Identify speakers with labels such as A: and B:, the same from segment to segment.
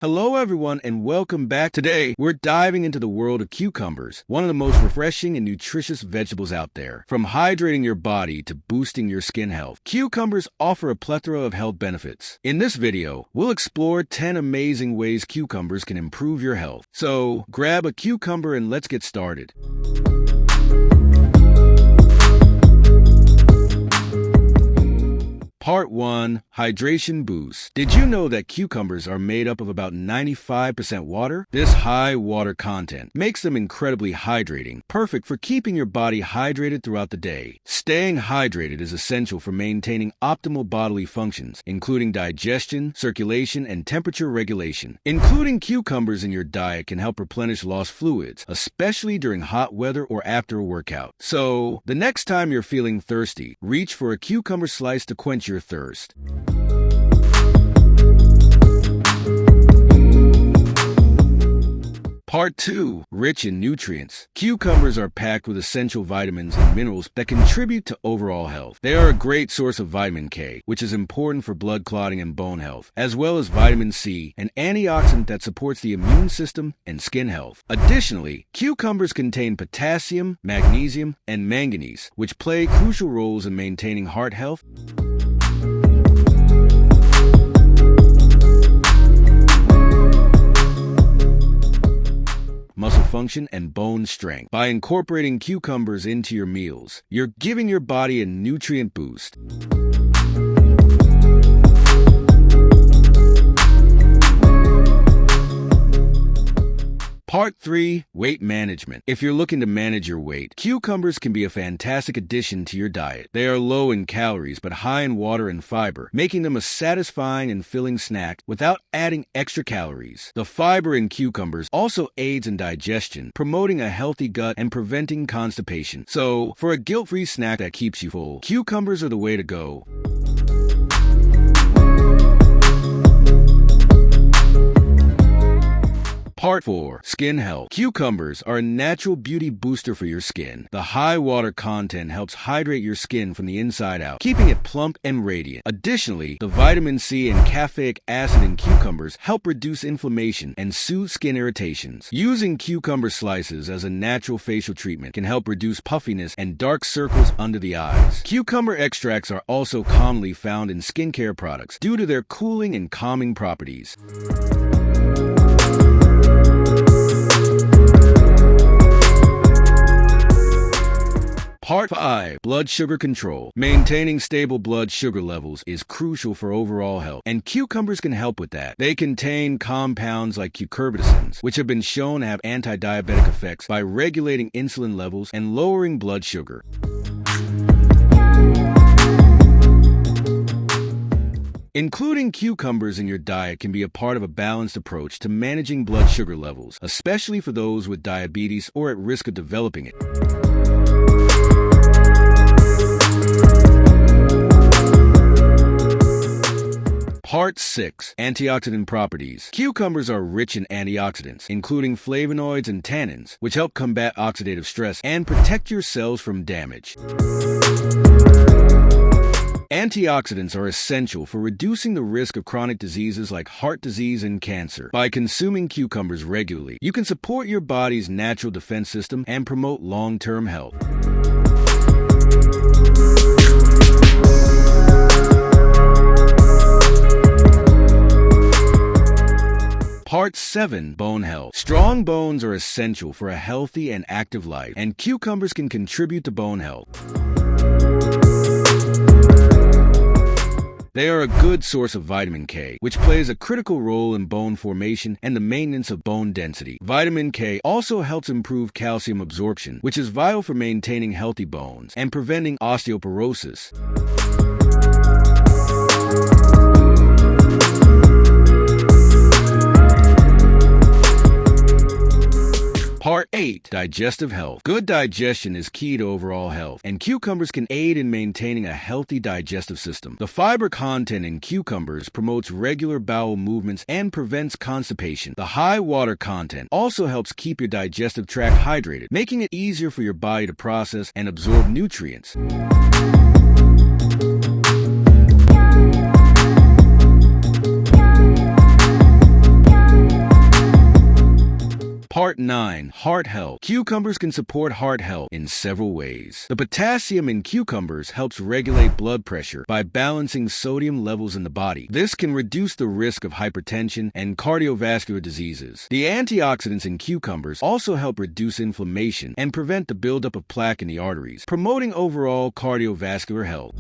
A: Hello everyone and welcome back. Today, we're diving into the world of cucumbers, one of the most refreshing and nutritious vegetables out there. From hydrating your body to boosting your skin health, cucumbers offer a plethora of health benefits. In this video, we'll explore 10 amazing ways cucumbers can improve your health. So, grab a cucumber and let's get started. Part 1. Hydration Boost. Did you know that cucumbers are made up of about 95% water? This high water content makes them incredibly hydrating, perfect for keeping your body hydrated throughout the day. Staying hydrated is essential for maintaining optimal bodily functions, including digestion, circulation, and temperature regulation. Including cucumbers in your diet can help replenish lost fluids, especially during hot weather or after a workout. So, the next time you're feeling thirsty, reach for a cucumber slice to quench your thirst. Part 2. Rich in nutrients. Cucumbers are packed with essential vitamins and minerals that contribute to overall health. They are a great source of vitamin K, which is important for blood clotting and bone health, as well as vitamin C, an antioxidant that supports the immune system and skin health. Additionally, cucumbers contain potassium, magnesium, and manganese, which play crucial roles in maintaining heart health, muscle function, and bone strength. By incorporating cucumbers into your meals, you're giving your body a nutrient boost. Part 3. Weight management. If you're looking to manage your weight, cucumbers can be a fantastic addition to your diet. They are low in calories but high in water and fiber, making them a satisfying and filling snack without adding extra calories. The fiber in cucumbers also aids in digestion, promoting a healthy gut and preventing constipation. So, for a guilt-free snack that keeps you full, cucumbers are the way to go. Part 4. Skin health. Cucumbers are a natural beauty booster for your skin. The high water content helps hydrate your skin from the inside out, keeping it plump and radiant. Additionally, the vitamin C and caffeic acid in cucumbers help reduce inflammation and soothe skin irritations. Using cucumber slices as a natural facial treatment can help reduce puffiness and dark circles under the eyes. Cucumber extracts are also commonly found in skincare products due to their cooling and calming properties. Part 5. Blood sugar control. Maintaining stable blood sugar levels is crucial for overall health, and cucumbers can help with that. They contain compounds like cucurbitacins, which have been shown to have anti-diabetic effects by regulating insulin levels and lowering blood sugar. Including cucumbers in your diet can be a part of a balanced approach to managing blood sugar levels, especially for those with diabetes or at risk of developing it. Part 6. Antioxidant properties. Cucumbers are rich in antioxidants, including flavonoids and tannins, which help combat oxidative stress and protect your cells from damage. Antioxidants are essential for reducing the risk of chronic diseases like heart disease and cancer. By consuming cucumbers regularly, you can support your body's natural defense system and promote long-term health. Part 7. Bone health. Strong bones are essential for a healthy and active life, and cucumbers can contribute to bone health. They are a good source of vitamin K, which plays a critical role in bone formation and the maintenance of bone density. Vitamin K also helps improve calcium absorption, which is vital for maintaining healthy bones and preventing osteoporosis. Part 8. Digestive health. Good digestion is key to overall health, and cucumbers can aid in maintaining a healthy digestive system. The fiber content in cucumbers promotes regular bowel movements and prevents constipation. The high water content also helps keep your digestive tract hydrated, making it easier for your body to process and absorb nutrients. Part 9. Heart health. Cucumbers can support heart health in several ways. The potassium in cucumbers helps regulate blood pressure by balancing sodium levels in the body. This can reduce the risk of hypertension and cardiovascular diseases. The antioxidants in cucumbers also help reduce inflammation and prevent the buildup of plaque in the arteries, promoting overall cardiovascular health.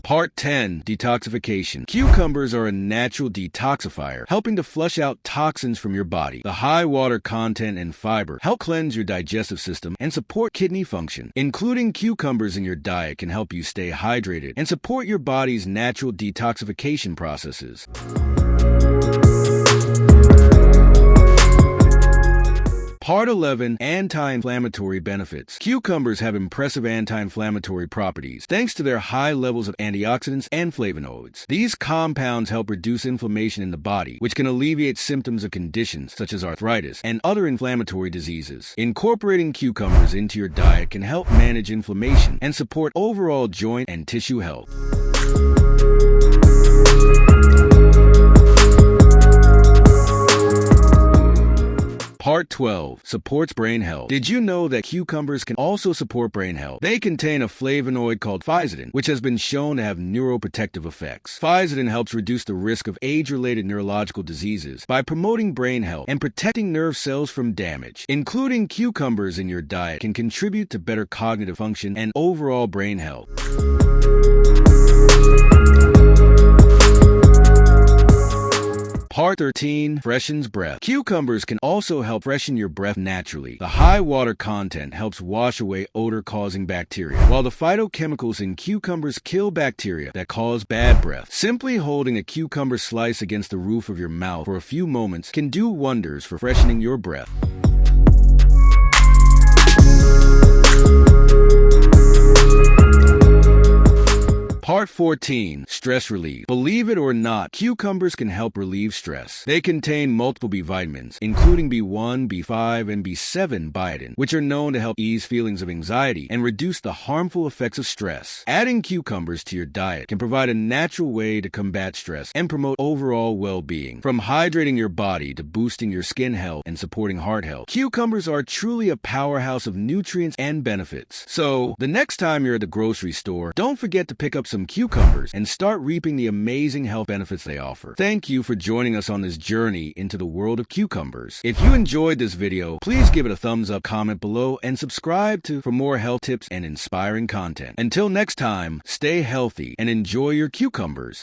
A: Part 10. Detoxification. Cucumbers are a natural detoxifier, helping to flush out toxins from your body. The high water content and fiber help cleanse your digestive system and support kidney function. Including cucumbers in your diet can help you stay hydrated and support your body's natural detoxification processes. Part 11. Anti-inflammatory benefits. Cucumbers have impressive anti-inflammatory properties thanks to their high levels of antioxidants and flavonoids. These compounds help reduce inflammation in the body, which can alleviate symptoms of conditions such as arthritis and other inflammatory diseases. Incorporating cucumbers into your diet can help manage inflammation and support overall joint and tissue health. Part 12. Supports brain health. Did you know that cucumbers can also support brain health? They contain a flavonoid called physidin, which has been shown to have neuroprotective effects. Physidin helps reduce the risk of age-related neurological diseases by promoting brain health and protecting nerve cells from damage. Including cucumbers in your diet can contribute to better cognitive function and overall brain health. Part 13. Freshens breath. Cucumbers can also help freshen your breath naturally. The high water content helps wash away odor-causing bacteria, while the phytochemicals in cucumbers kill bacteria that cause bad breath. Simply holding a cucumber slice against the roof of your mouth for a few moments can do wonders for freshening your breath. Part 14. Stress relief. Believe it or not, cucumbers can help relieve stress. They contain multiple B vitamins, including B1, B5, and B7 biotin, which are known to help ease feelings of anxiety and reduce the harmful effects of stress. Adding cucumbers to your diet can provide a natural way to combat stress and promote overall well-being. From hydrating your body to boosting your skin health and supporting heart health, cucumbers are truly a powerhouse of nutrients and benefits. So, the next time you're at the grocery store, don't forget to pick up some cucumbers and start reaping the amazing health benefits they offer. Thank you for joining us on this journey into the world of cucumbers. If you enjoyed this video, please give it a thumbs up, comment below, and subscribe for more health tips and inspiring content. Until next time, stay healthy and enjoy your cucumbers.